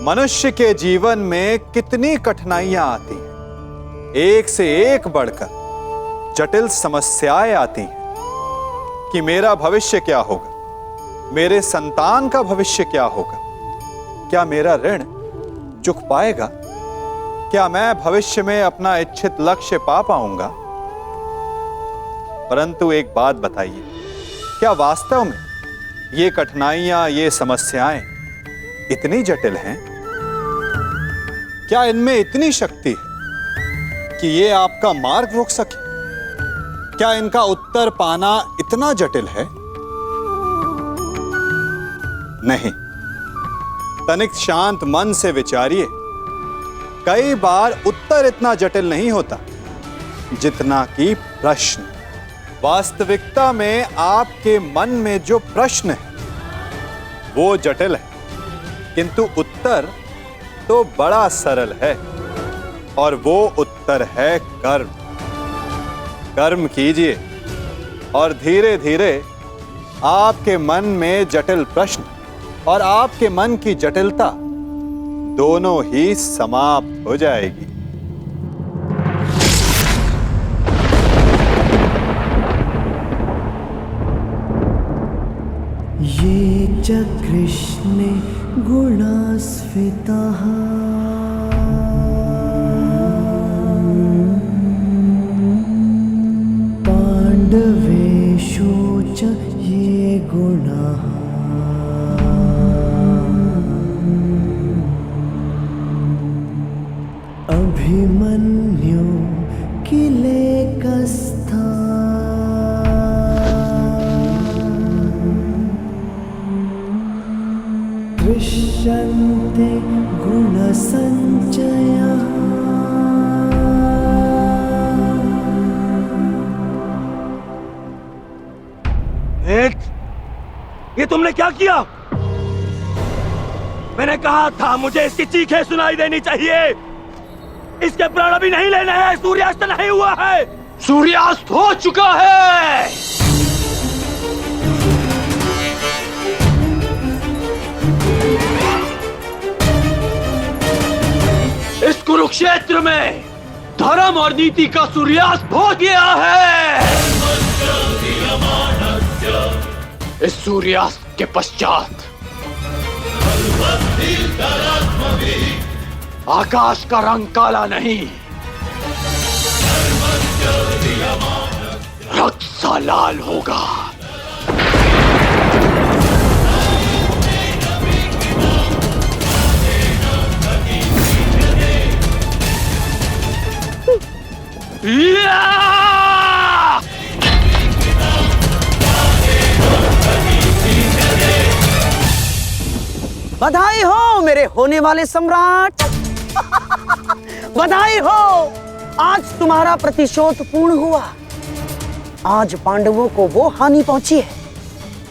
मनुष्य के जीवन में कितनी कठिनाइयां आती हैं, एक से एक बढ़कर जटिल समस्याएं आती हैं कि मेरा भविष्य क्या होगा, मेरे संतान का भविष्य क्या होगा, क्या मेरा ऋण चुक पाएगा, क्या मैं भविष्य में अपना इच्छित लक्ष्य पा पाऊंगा। परंतु एक बात बताइए, क्या वास्तव में ये कठिनाइयां, ये समस्याएं इतनी जटिल हैं? क्या इनमें इतनी शक्ति है कि ये आपका मार्ग रोक सके? क्या इनका उत्तर पाना इतना जटिल है? नहीं, तनिक शांत मन से विचारिए। कई बार उत्तर इतना जटिल नहीं होता जितना कि प्रश्न। वास्तविकता में आपके मन में जो प्रश्न है वो जटिल है, किंतु उत्तर तो बड़ा सरल है, और वो उत्तर है कर्म। कर्म कीजिए और धीरे धीरे आपके मन में जटिल प्रश्न और आपके मन की जटिलता दोनों ही समाप्त हो जाएगी। ये च कृष्णे गुणास्फिताः पाण्डवेषु च ये गुणाः अभिमन्यु किलेकस्था दृश्यन्ते गुणसञ्चयः। ये तुमने क्या किया? मैंने कहा था मुझे इसकी चीखें सुनाई देनी चाहिए। इसके प्राण अभी नहीं लेने हैं, सूर्यास्त नहीं हुआ है। सूर्यास्त हो चुका है। इस कुरुक्षेत्र में धर्म और नीति का सूर्यास्त हो गया है। इस सूर्यास्त के पश्चात आकाश का रंग काला नहीं, रक्त सा लाल होगा। बधाई हो मेरे होने वाले सम्राट। बधाई हो, आज तुम्हारा प्रतिशोध पूर्ण हुआ। आज पांडवों को वो हानि पहुंची है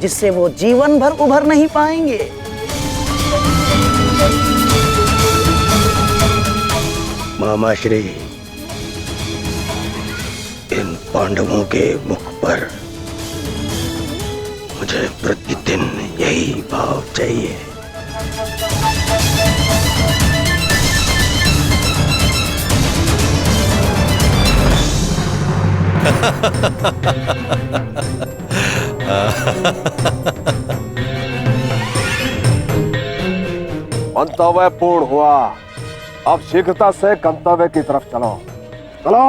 जिससे वो जीवन भर उभर नहीं पाएंगे। मामाश्री, इन पांडवों के मुख पर मुझे प्रतिदिन यही भाव चाहिए। मंतव्य पूर्ण हुआ। अब शीघ्रता से गंतव्य की तरफ चलो। चलो।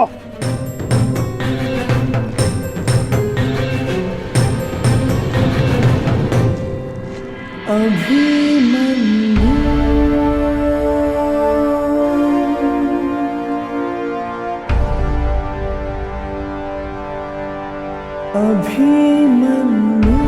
अभिमन्यु अभिमन्यु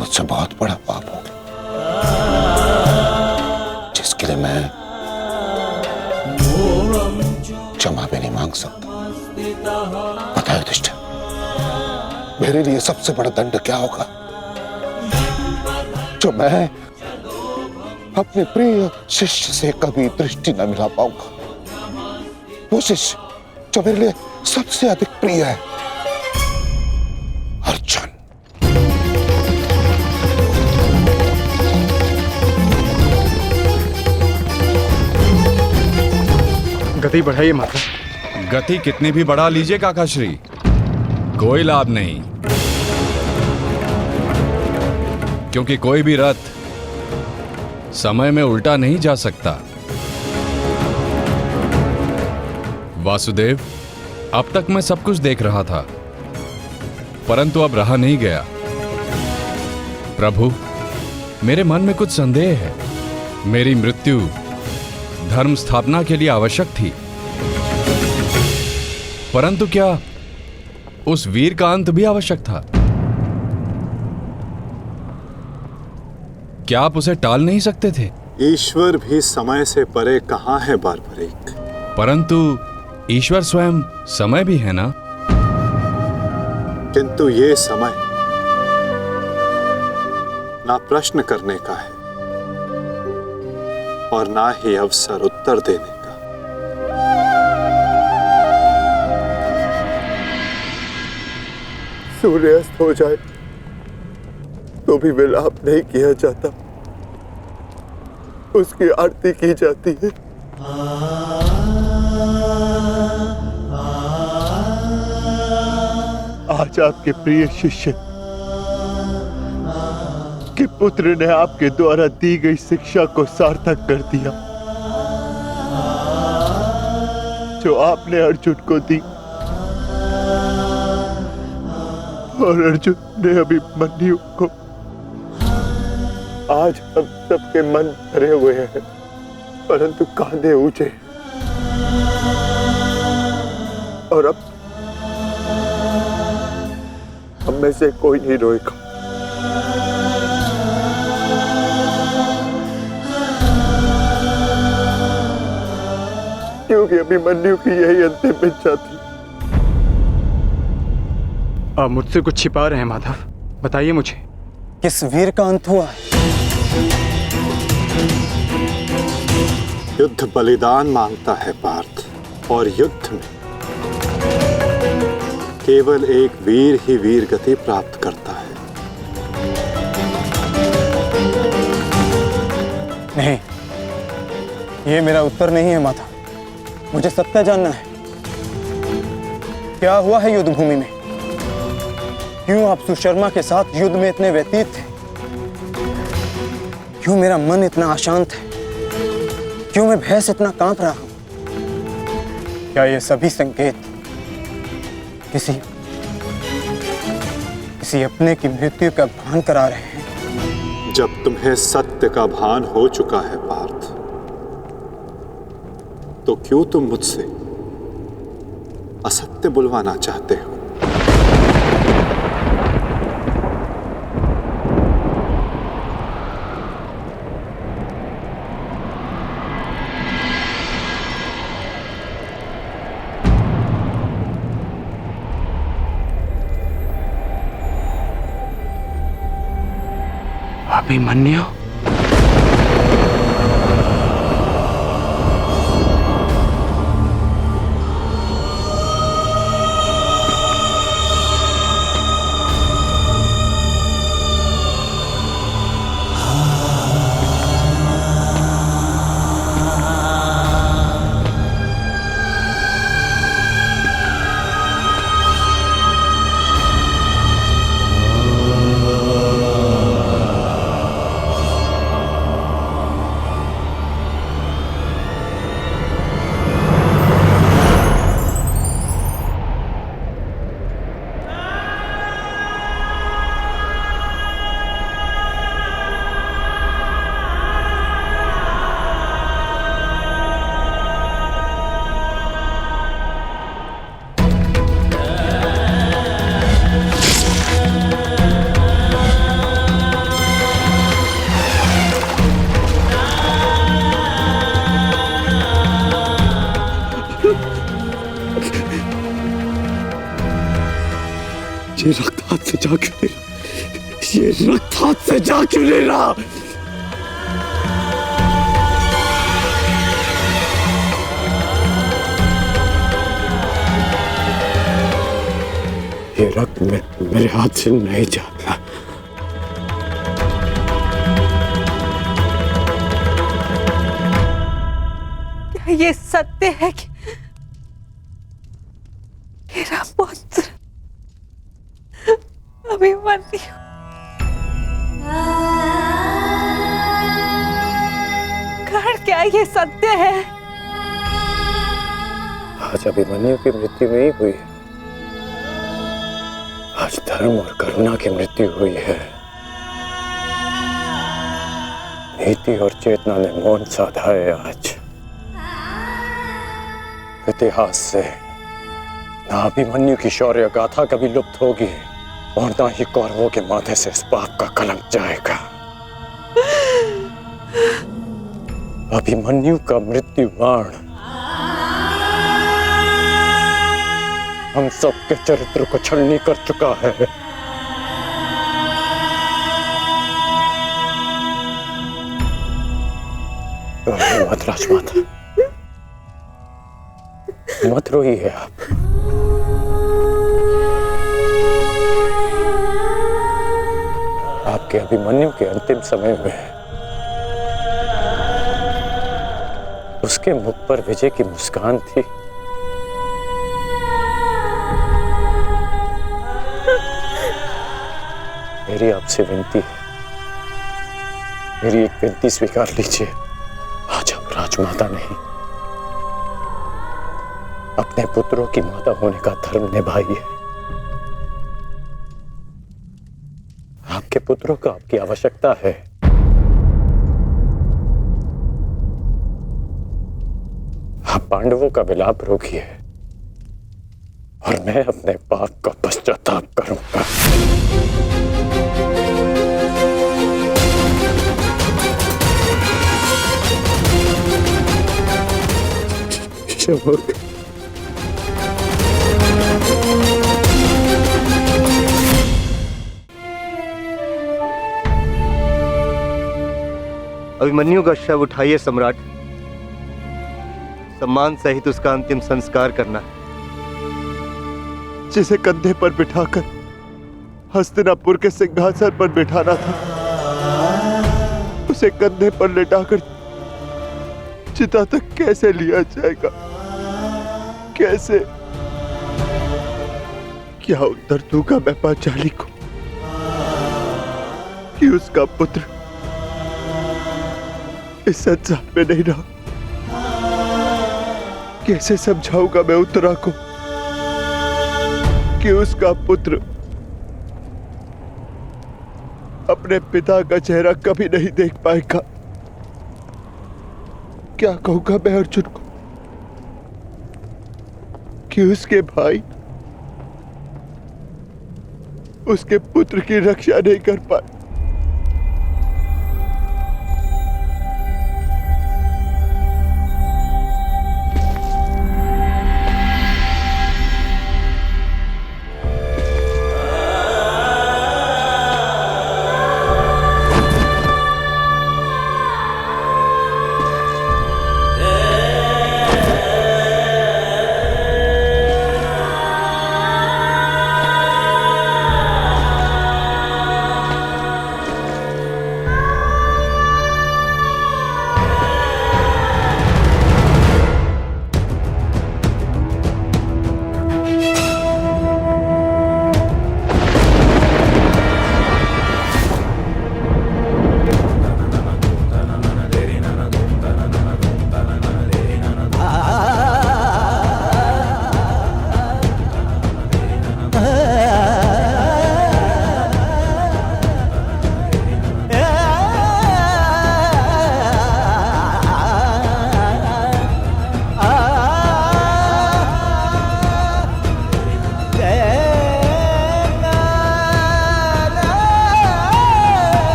मुझसे बहुत बड़ा पाप हो गया, जिसके लिए मैं क्षमा भी नहीं मांग सकता। पता है युधिष्ठिर, मेरे लिए सबसे बड़ा दंड क्या होगा? जो मैं अपने प्रिय शिष्य से कभी दृष्टि न मिला पाऊंगा, वो शिष्य जो मेरे लिए सबसे अधिक प्रिय है, अर्जुन। गति बढ़ाइए माता। गति कितनी भी बढ़ा लीजिए काकाश्री, कोई लाभ नहीं, क्योंकि कोई भी रथ समय में उल्टा नहीं जा सकता। वासुदेव, अब तक मैं सब कुछ देख रहा था, परंतु अब रहा नहीं गया। प्रभु, मेरे मन में कुछ संदेह है। मेरी मृत्यु धर्म स्थापना के लिए आवश्यक थी, परंतु क्या उस वीर का अंत भी आवश्यक था? क्या आप उसे टाल नहीं सकते थे? ईश्वर भी समय से परे कहां है बारबरीक। परंतु ईश्वर स्वयं समय भी है ना? किंतु ये समय ना प्रश्न करने का है और ना ही अवसर उत्तर देने का। सूर्यास्त हो जाए तो भी विलाप नहीं किया जाता, उसकी आरती की जाती है। आज आपके प्रिय शिष्य के पुत्र ने आपके द्वारा दी गई शिक्षा को सार्थक कर दिया, जो आपने अर्जुन को दी, और अर्जुन ने अभिमन्यु को। आज हम सबके मन भरे हुए हैं, परंतु कांधे ऊंचे, और अब हम में से कोई नहीं रोएगा। क्योंकि अभिमन्यु की यही अंतिम इच्छा थी। आप मुझसे कुछ छिपा रहे हैं माधव, बताइए मुझे। किस वीर का अंत हुआ? युद्ध बलिदान मांगता है पार्थ, और युद्ध में केवल एक वीर ही वीर गति प्राप्त करता है। नहीं, ये मेरा उत्तर नहीं है माता। मुझे सत्य जानना है। क्या हुआ है युद्ध भूमि में? क्यों आप सुशर्मा के साथ युद्ध में इतने व्यतीत थे? क्यों मेरा मन इतना अशांत है? क्यों मैं भय से इतना कांप रहा हूं? क्या ये सभी संकेत किसी अपने की मृत्यु का भान करा रहे हैं? जब तुम्हें सत्य का भान हो चुका है पार्थ, तो क्यों तुम मुझसे असत्य बुलवाना चाहते हो? अभिमन्यु, ये रक्त हाथ से जा क्यों नहीं रहा? ये रक्त हाथ से जा क्यों नहीं रहा? ये रक्त मेरे हाथ से नहीं जाता। क्या ये सत्य है कि मेरा पुत्र अभिमन्यु कर्ण, क्या ये सत्य है? आज अभिमन्यु की मृत्यु नहीं हुई है, आज धर्म और करुणा की मृत्यु हुई है। नीति और चेतना ने मौन साधा है। आज इतिहास से ना अभिमन्यु की शौर्य गाथा कभी लुप्त होगी और ना ही कौरवों के माथे से इस पाप का कलंक जाएगा। अभिमन्यु का मृत्यु बाण हम सबके चरित्र को छलनी कर चुका है। मत राजमाता, मत रोइए आप। आपके अभिमन्यु के अंतिम समय में उसके मुख पर विजय की मुस्कान थी। मेरी आपसे विनती है, मेरी एक विनती स्वीकार लीजिए। आज आप राजमाता नहीं, अपने पुत्रों की माता होने का धर्म निभाइए। आपके पुत्रों को आपकी आवश्यकता है। आप पांडवों का विलाप रोकिए और मैं अपने पाप का पश्चाताप करूंगा। अभिमन्यु का शव उठाइए सम्राट, सम्मान सहित उसका अंतिम संस्कार करना। जिसे कंधे पर बिठाकर हस्तिनापुर के सिंहासन पर बिठाना था, उसे कंधे पर लेटाकर चिता तक कैसे लिया जाएगा? कैसे? क्या उत्तर दूंगा मैं पांचाली को कि उसका पुत्र इस संसार में नहीं रहा? कैसे समझाऊंगा मैं उत्तरा को कि उसका पुत्र अपने पिता का चेहरा कभी नहीं देख पाएगा? क्या कहूंगा मैं अर्जुन को कि उसके भाई उसके पुत्र की रक्षा नहीं कर पाए?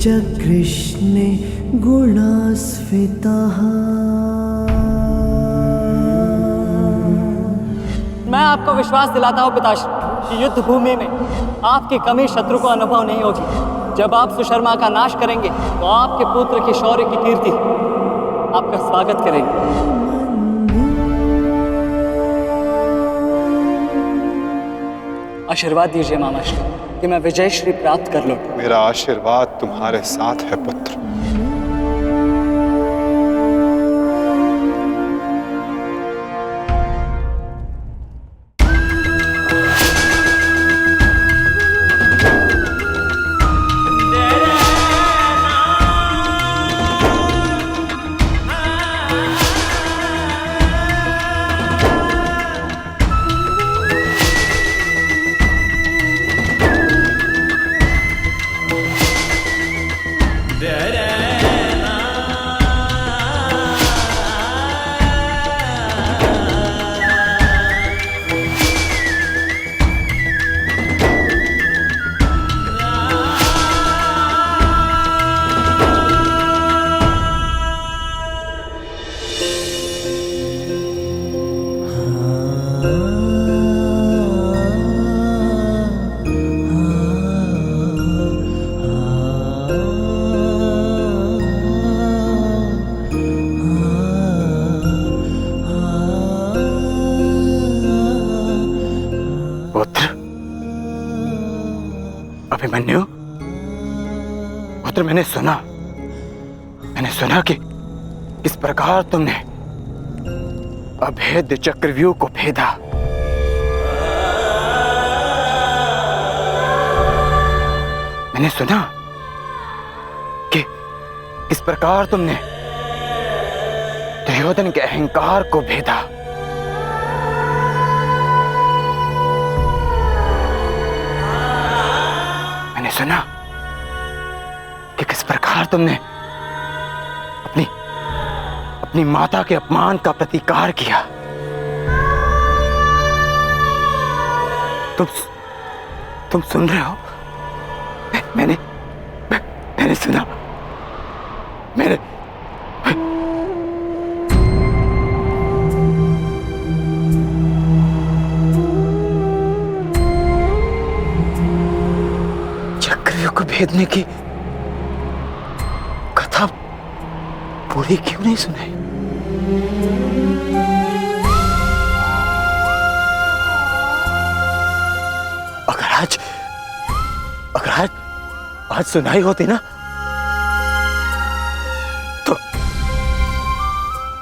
च कृष्णे गुणास्फिताः। मैं आपको विश्वास दिलाता हूँ पिताश्री कि युद्ध भूमि में आपकी कमी शत्रु को अनुभव नहीं होगी। जब आप सुशर्मा का नाश करेंगे तो आपके पुत्र के शौर्य की कीर्ति आपका स्वागत करेंगे। आशीर्वाद दीजिए मामाश्री कि मैं विजयश्री प्राप्त कर लूं। मेरा आशीर्वाद तुम्हारे साथ है पुत्र। अभिमन्यु, पुत्र मैंने सुना कि किस प्रकार तुमने अभेद्य चक्रव्यूह को भेदा। मैंने सुना कि किस प्रकार तुमने दुर्योधन के अहंकार को भेदा। मैंने सुना कि किस प्रकार तुमने अपनी माता के अपमान का प्रतिकार किया। तुम सुन रहे हो? मैंने सुना। मैंने चक्रव्यूह को भेदने की कथा पूरी क्यों नहीं सुनाई? अगर आज सुनाई होती ना तो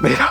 मेरा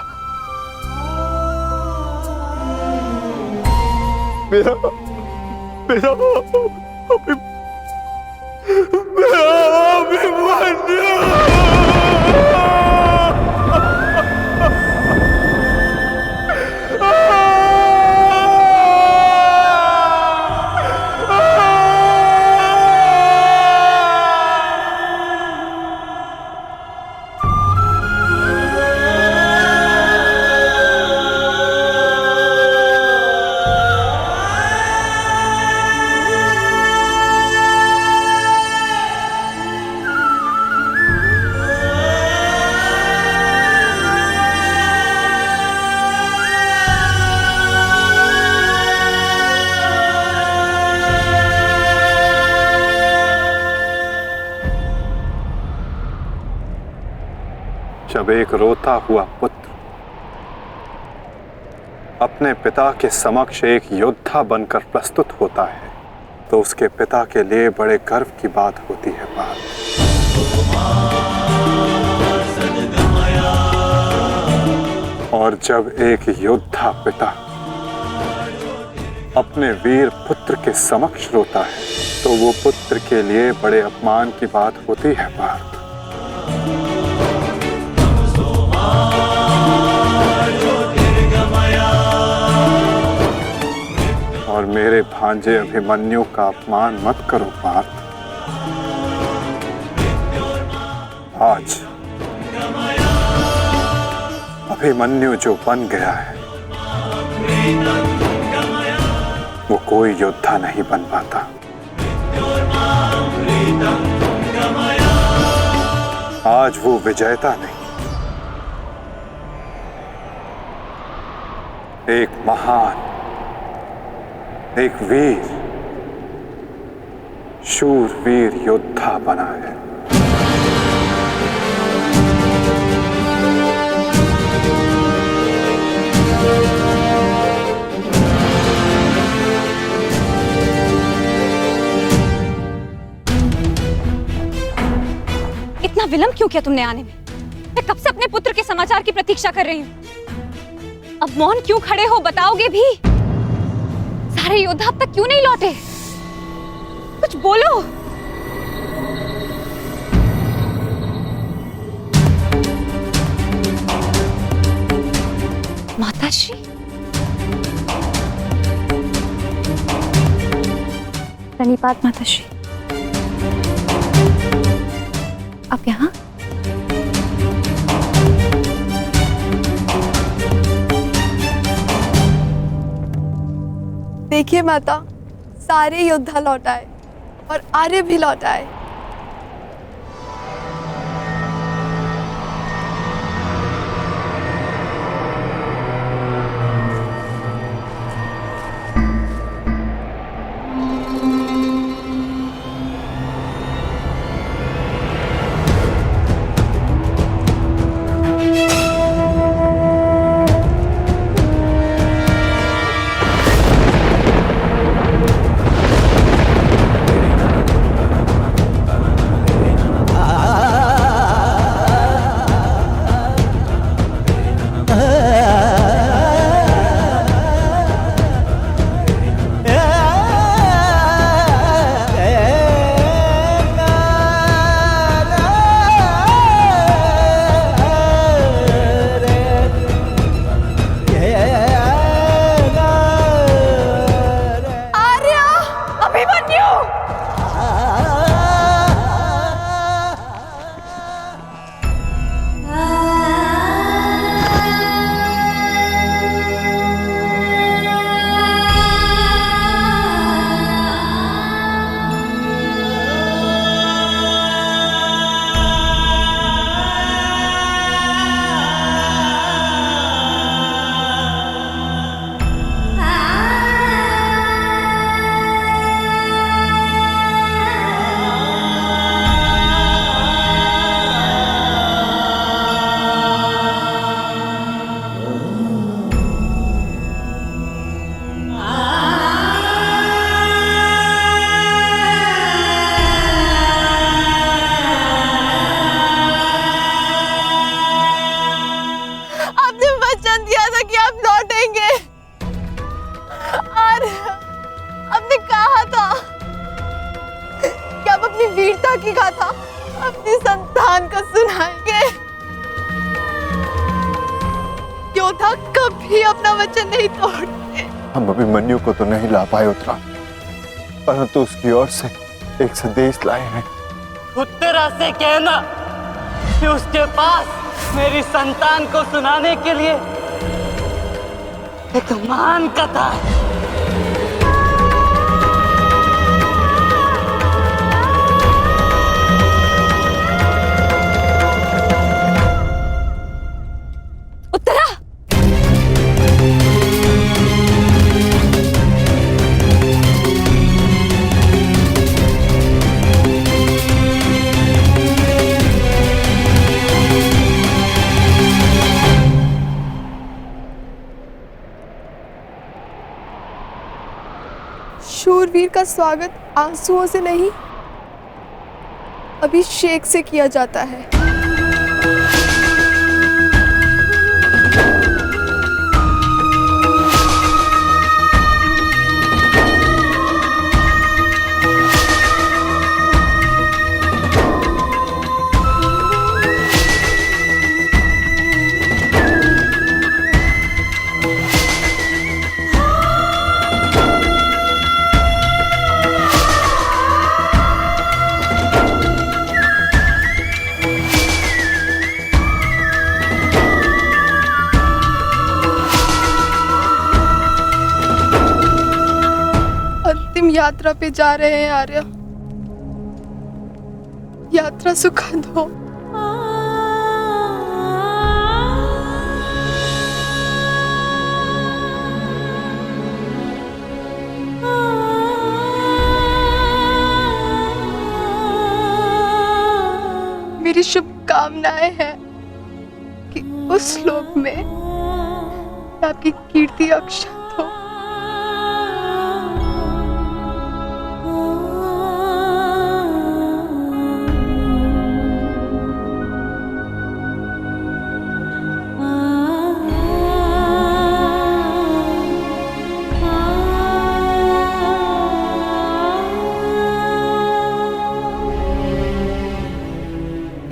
जब एक रोता हुआ पुत्र अपने पिता के समक्ष एक योद्धा बनकर प्रस्तुत होता है तो उसके पिता के लिए बड़े गर्व की बात होती है। और जब एक योद्धा पिता अपने वीर पुत्र के समक्ष रोता है तो वो पुत्र के लिए बड़े अपमान की बात होती है पार्थ। और मेरे भांजे अभिमन्यु का अपमान मत करो पार्थ। आज अभिमन्यु जो बन गया है वो कोई योद्धा नहीं बन पाता। आज वो विजेता नहीं, एक महान, एक वीर, शूरवीर योद्धा बना है। इतना विलंब क्यों किया तुमने आने में? मैं कब से अपने पुत्र के समाचार की प्रतीक्षा कर रही हूँ। अब मौन क्यों खड़े हो, बताओगे भी? सारे योद्धा अब तक क्यों नहीं लौटे? कुछ बोलो। माताश्री, प्रणिपात माताश्री। आप यहाँ? देखिए माता, सारे योद्धा लौट आए और आर्य भी लौट आए। वीरता की गाथा अपनी संतान को सुनाएंगे। योद्धा कभी अपना वचन नहीं तोड़ते। हम अभिमन्यु को तो नहीं ला पाए उत्तरा, परंतु उसकी ओर से एक संदेश लाए हैं। उत्तरा से कहना कि उसके पास मेरी संतान को सुनाने के लिए एक महान कथा है। शूरवीर का स्वागत आंसुओं से नहीं, अभिषेक से किया जाता है। यात्रा पे जा रहे हैं आर्य, यात्रा सुखद हो। मेरी शुभकामनाएं हैं कि उस लोक में आपकी कीर्ति अक्षत हो।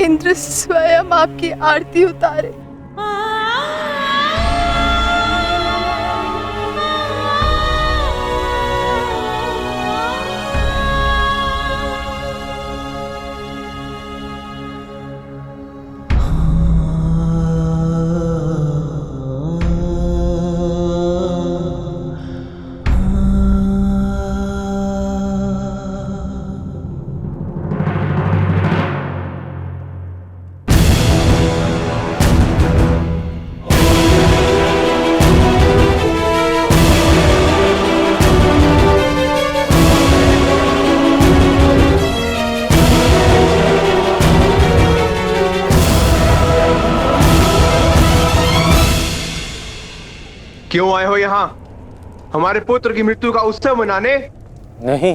इंद्र स्वयं आपकी आरती उतारे। क्यों आए हो यहाँ? हमारे पुत्र की मृत्यु का उत्सव मनाने? नहीं,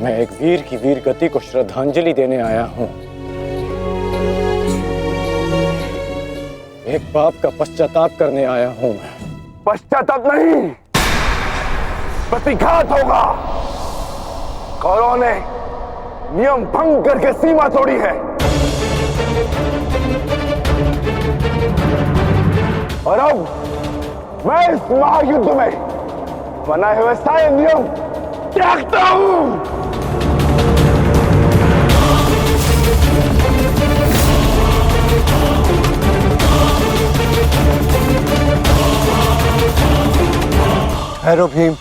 मैं एक वीर की वीर गति को श्रद्धांजलि देने आया हूं। एक पाप का पश्चाताप करने आया हूं मैं। पश्चाताप नहीं, प्रतिघात होगा। कौरवों ने नियम भंग करके सीमा तोड़ी है और अब मैं इस महायुद्ध में बनाए हुए सारे नियम त्यागता हूं। ठहरो भीम।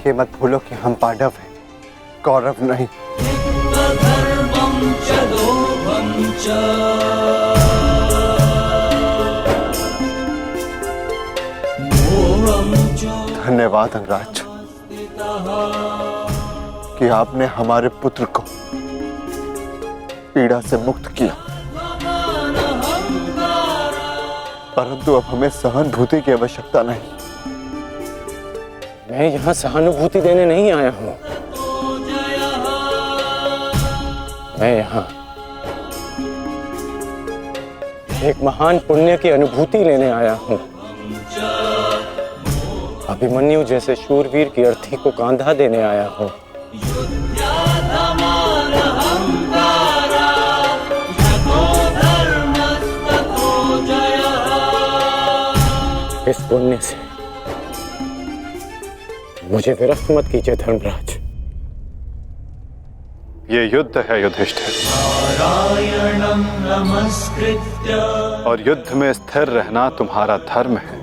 ये मत भूलो कि हम पांडव हैं, कौरव नहीं। धन्यवाद अंगराज कि आपने हमारे पुत्र को पीड़ा से मुक्त किया, परंतु अब हमें सहानुभूति की आवश्यकता नहीं। मैं यहाँ सहानुभूति देने नहीं आया हूँ, मैं यहाँ एक महान पुण्य की अनुभूति लेने आया हूँ। अभिमन्यु जैसे शूरवीर की अर्थी को कांधा देने आया हूँ। इस पुण्य से मुझे विरक्त मत कीजिए धर्मराज। ये युद्ध है युधिष्ठिर, और युद्ध में स्थिर रहना तुम्हारा धर्म है,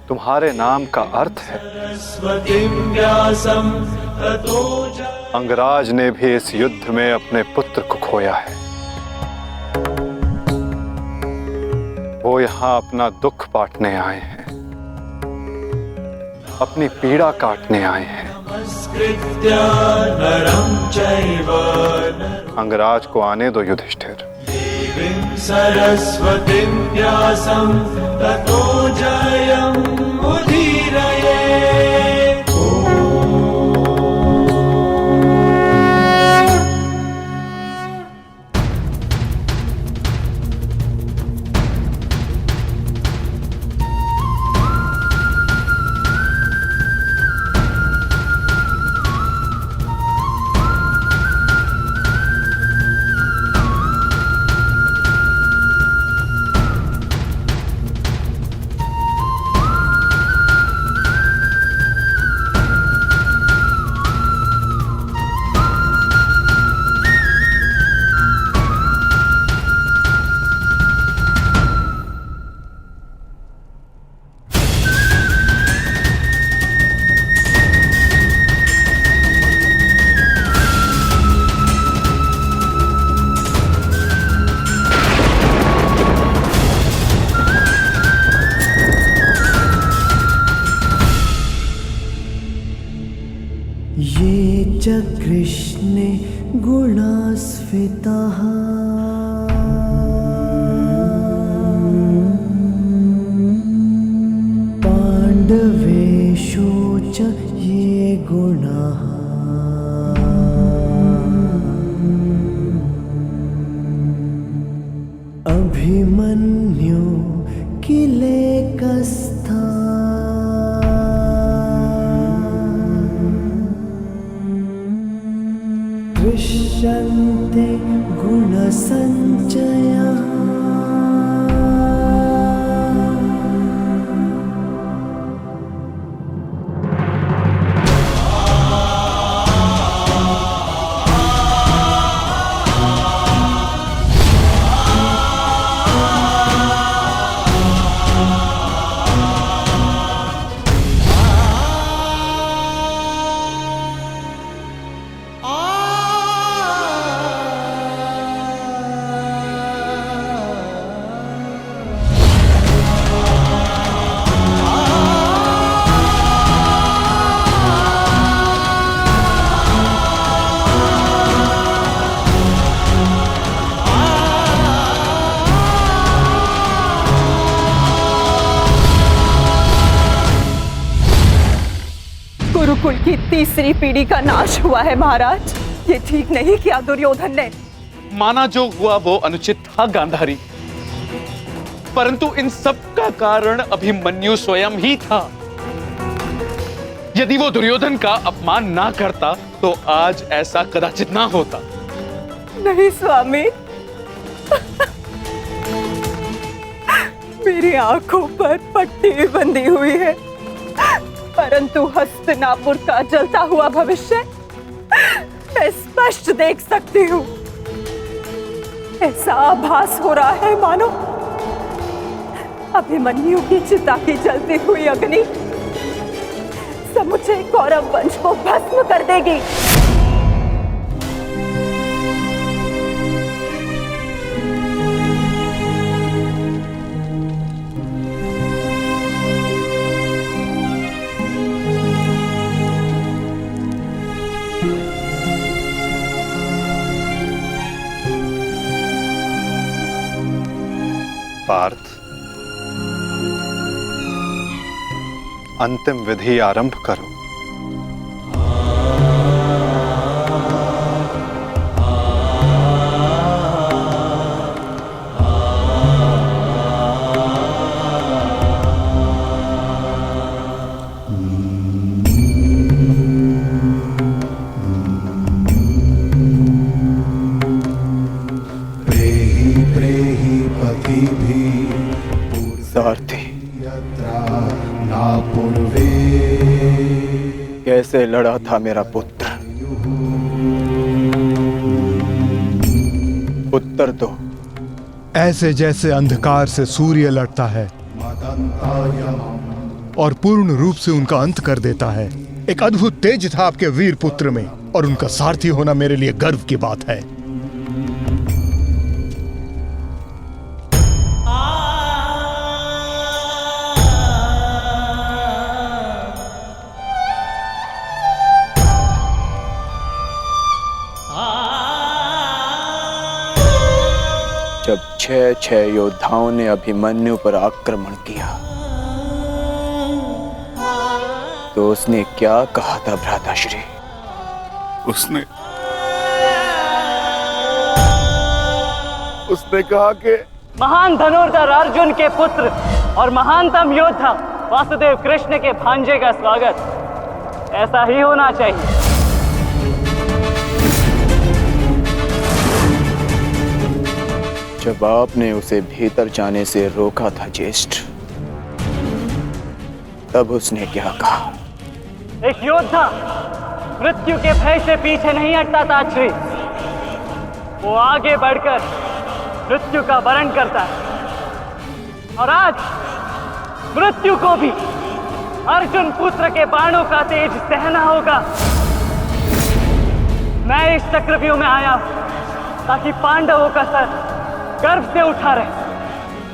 तुम्हारे नाम का अर्थ है। अंगराज ने भी इस युद्ध में अपने पुत्र को खोया है। वो यहाँ अपना दुख बांटने आए हैं, अपनी पीड़ा काटने आए हैं। अंगराज को आने दो युधिष्ठिर। ये च कृष्णे गुणास्फिताः पाण्डवेषु च ये गुणाः अभिमन्यु किलेकस्था दृश्यन्ते गुणसञ्चयः गुरुकुल की तीसरी पीढ़ी का नाश हुआ है महाराज। ये ठीक नहीं किया दुर्योधन ने। माना जो हुआ वो अनुचित था गांधारी, परंतु इन सब का कारण अभिमन्यु स्वयं ही था। यदि वो दुर्योधन का अपमान ना करता तो आज ऐसा कदाचित ना होता। नहीं स्वामी, मेरी आंखों पर पट्टी बंधी हुई है, परंतु हस्तिनापुर का जलता हुआ भविष्य मैं स्पष्ट देख सकती हूँ। ऐसा आभास हो रहा है मानो अभिमन्यु की चिता की जलती हुई अग्नि समुचे कौरव वंश को भस्म कर देगी। पार्थ, अंतिम विधि आरंभ करो। सारथी, कैसे लड़ा था मेरा पुत्र? उत्तर दो। ऐसे जैसे अंधकार से सूर्य लड़ता है और पूर्ण रूप से उनका अंत कर देता है। एक अद्भुत तेज था आपके वीर पुत्र में और उनका सारथी होना मेरे लिए गर्व की बात है। जब 6 योद्धाओं ने अभिमन्यु पर आक्रमण किया तो उसने क्या कहा था भ्राताश्री? उसने कहा कि महान धनुर्धर अर्जुन के पुत्र और महानतम योद्धा वासुदेव कृष्ण के भांजे का स्वागत ऐसा ही होना चाहिए। जब आपने उसे भीतर जाने से रोका था ज्येष्ठ, तब उसने क्या कहा? एक योद्धा मृत्यु के भय से पीछे नहीं हटता था श्री, वो आगे बढ़कर मृत्यु का वरण करता है। और आज मृत्यु को भी अर्जुन पुत्र के बाणों का तेज सहना होगा। मैं इस चक्रव्यूह में आया हूं ताकि पांडवों का सर गर्व से उठा रहे।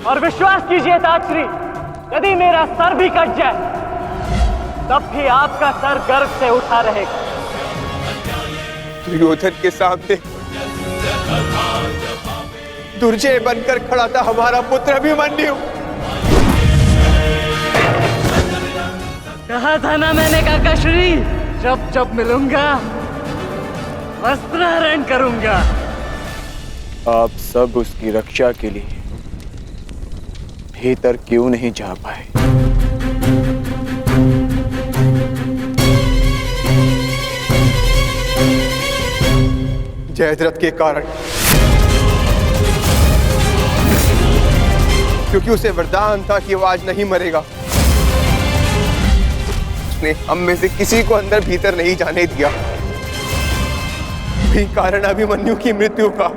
और विश्वास कीजिए ताक्षरी, यदि मेरा सर भी कट जाए तब भी आपका सर गर्व से उठा रहेगा। दुर्योधन के सामने दुर्जय बनकर खड़ा था हमारा पुत्र अभिमन्यु। कहा था ना मैंने काकाश्री, जब जब मिलूंगा वस्त्रहरण करूंगा। आप सब उसकी रक्षा के लिए भीतर क्यों नहीं जा पाए? जयद्रथ के कारण, क्योंकि उसे वरदान था कि वो आज नहीं मरेगा। उसने हम में से किसी को अंदर भीतर नहीं जाने दिया। वही कारण अभिमन्यु की मृत्यु का।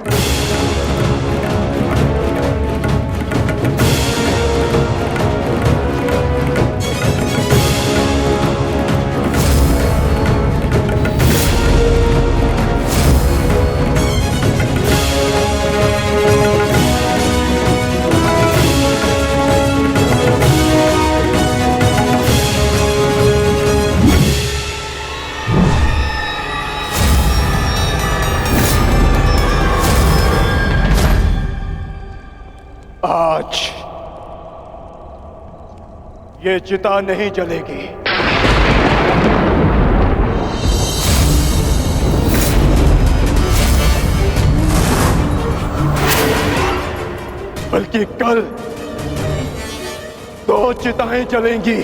आज ये चिता नहीं जलेगी। बल्कि कल 2 चिताएं जलेंगी।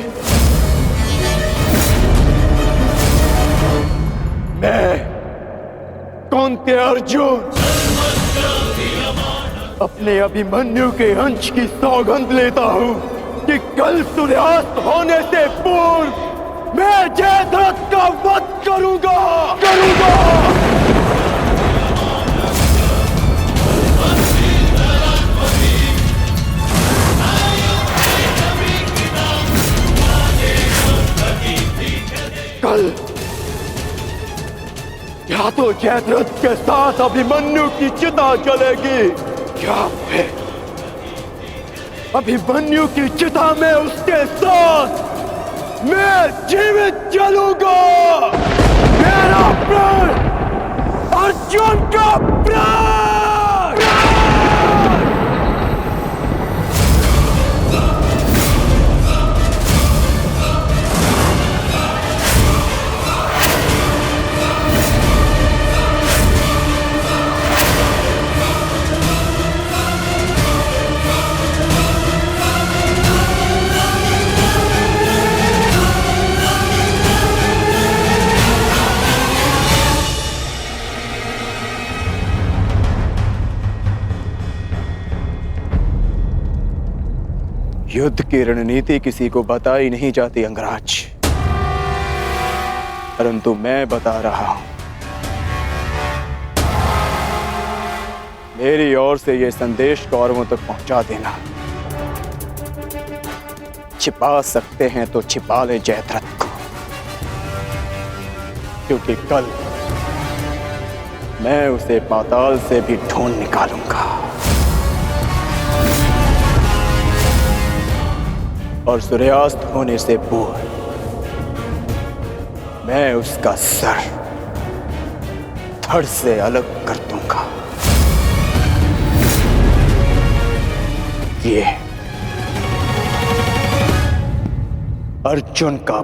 मैं कौंते अर्जुन अपने अभिमन्यु के अंश की सौगंध लेता हूं कि कल सूर्यास्त होने से पूर्व मैं जयद्रथ का वध करूंगा। कल या तो जयद्रथ के साथ अभिमन्यु की चिता जलेगी, क्या है अभिमन्यु की चिता में उसके साथ मैं जीवित जलूंगा। मेरा प्राण अर्जुन का प्राण। युद्ध की रणनीति किसी को बताई नहीं जाती अंगराज, परंतु मैं बता रहा हूं। मेरी ओर से यह संदेश कौरवों तक पहुंचा देना। छिपा सकते हैं तो छिपा ले जयद्रथ को, क्योंकि कल मैं उसे पाताल से भी ढूंढ निकालूंगा और सूर्यास्त होने से पूर्व मैं उसका सर धड़ से अलग कर दूंगा। ये अर्जुन का